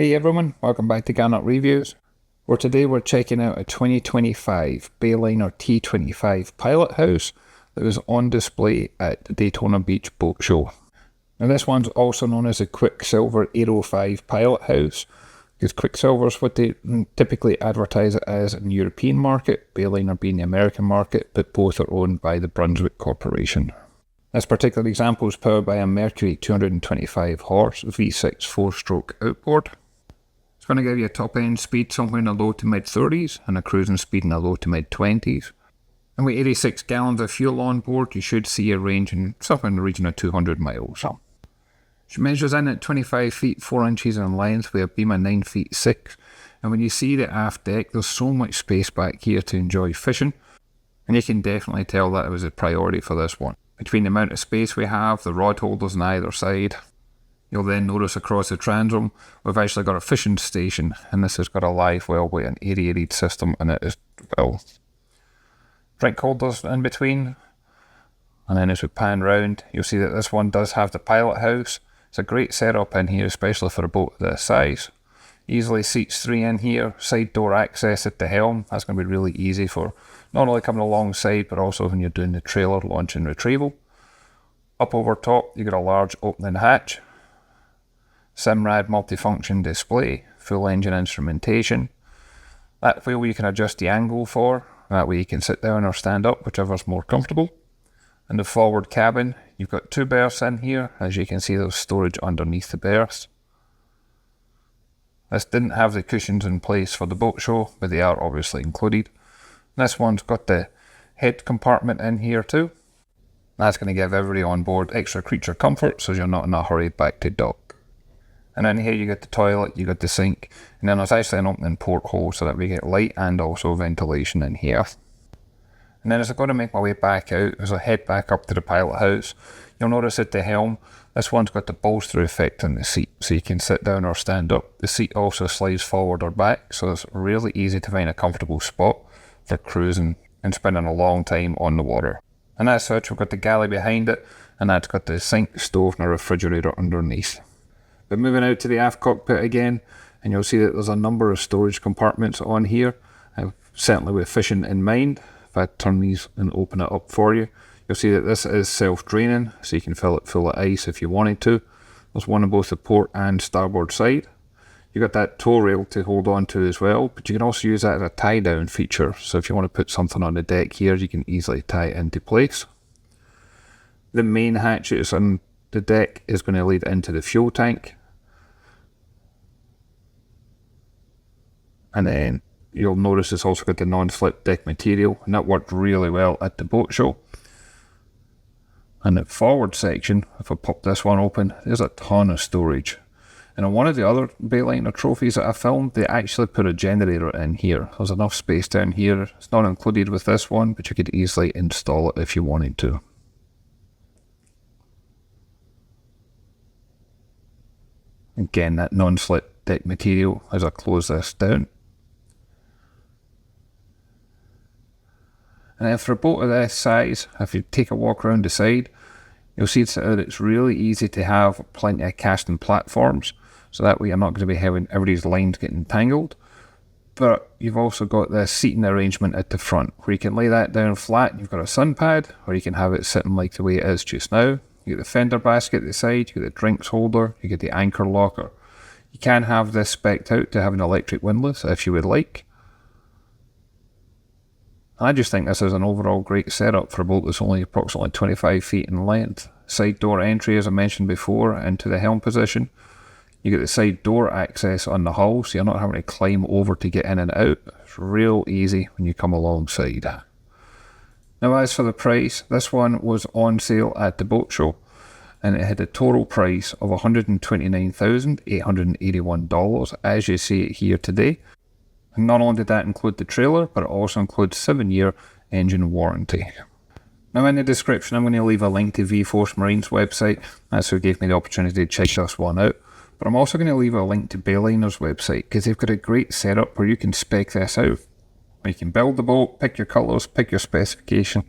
Hey everyone, welcome back to Garnock Reviews, where today we're checking out a 2025 Bayliner T25 Pilothouse that was on display at the Daytona Beach Boat Show. Now this one's also known as a Quicksilver Aero 5 Pilothouse, because Quicksilver is what they typically advertise it as in the European market, Bayliner being the American market, but both are owned by the Brunswick Corporation. This particular example is powered by a Mercury 225 horse V6 4-stroke outboard. It's going to give you a top end speed somewhere in the low to mid 30s and a cruising speed in the low to mid 20s. And with 86 gallons of fuel on board, you should see a range in somewhere in the region of 200 miles. She measures in at 25 feet 4 inches in length with a beam of 9 feet 6. And when you see the aft deck, there's so much space back here to enjoy fishing. And you can definitely tell that it was a priority for this one. Between the amount of space we have, the rod holders on either side, you'll then notice across the transom, we've actually got a fishing station, and this has got a live well with an aerated system in it as well. Drink holders in between, and then as we pan round, you'll see that this one does have the pilot house. It's a great setup in here, especially for a boat of this size. Easily seats 3 in here, side door access at the helm. That's going to be really easy for not only coming alongside, but also when you're doing the trailer launch and retrieval. Up over top, you've got a large opening hatch. Simrad multifunction display, full engine instrumentation. That wheel you can adjust the angle for, that way you can sit down or stand up, whichever's more comfortable. In the forward cabin, you've got 2 berths in here. As you can see, there's storage underneath the berths. This didn't have the cushions in place for the boat show, but they are obviously included. This one's got the head compartment in here too. That's going to give everybody on board extra creature comfort, so you're not in a hurry back to dock. And in here you got the toilet, you got the sink, and then there's actually an opening porthole so that we get light and also ventilation in here. And then as I go to make my way back out, as I head back up to the pilot house, you'll notice at the helm, this one's got the bolster effect on the seat, so you can sit down or stand up. The seat also slides forward or back, so it's really easy to find a comfortable spot for cruising and spending a long time on the water. And as such, we've got the galley behind it, and that's got the sink, stove and a refrigerator underneath. But moving out to the aft cockpit again, and you'll see that there's a number of storage compartments on here, certainly with fishing in mind. If I turn these and open it up for you, you'll see that this is self-draining, so you can fill it full of ice if you wanted to. There's one on both the port and starboard side. You've got that tow rail to hold on to as well, but you can also use that as a tie-down feature. So if you want to put something on the deck here, you can easily tie it into place. The main hatches on the deck is going to lead into the fuel tank. And then you'll notice it's also got the non-slip deck material, and that worked really well at the boat show. And the forward section, if I pop this one open, there's a ton of storage. And on one of the other Bayliner trophies that I filmed, they actually put a generator in here. There's enough space down here. It's not included with this one, but you could easily install it if you wanted to. Again, that non-slip deck material as I close this down. And then for a boat of this size, if you take a walk around the side, you'll see that it's really easy to have plenty of casting platforms. So that way you're not going to be having everybody's lines getting tangled. But you've also got this seating arrangement at the front, where you can lay that down flat. You've got a sun pad, or you can have it sitting like the way it is just now. You get the fender basket at the side, you get the drinks holder, you get the anchor locker. You can have this spec'd out to have an electric windlass if you would like. I just think this is an overall great setup for a boat that's only approximately 25 feet in length. Side door entry, as I mentioned before, into the helm position. You get the side door access on the hull, so you're not having to climb over to get in and out. It's real easy when you come alongside. Now as for the price, this one was on sale at the boat show, and it had a total price of $129,881, as you see it here today. And not only did that include the trailer, but it also includes 7-year engine warranty. Now in the description I'm going to leave a link to V-Force Marine's website. That's who gave me the opportunity to check this one out. But I'm also going to leave a link to Bayliner's website, because they've got a great setup where you can spec this out. You can build the boat, pick your colours, pick your specification,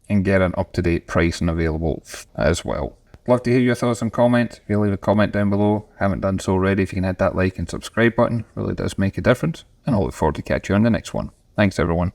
and get an up-to-date pricing available as well. Love to hear your thoughts and comments. If you leave a comment down below, haven't done so already, if you can hit that like and subscribe button, really does make a difference. And I look forward to catch you on the next one. Thanks everyone.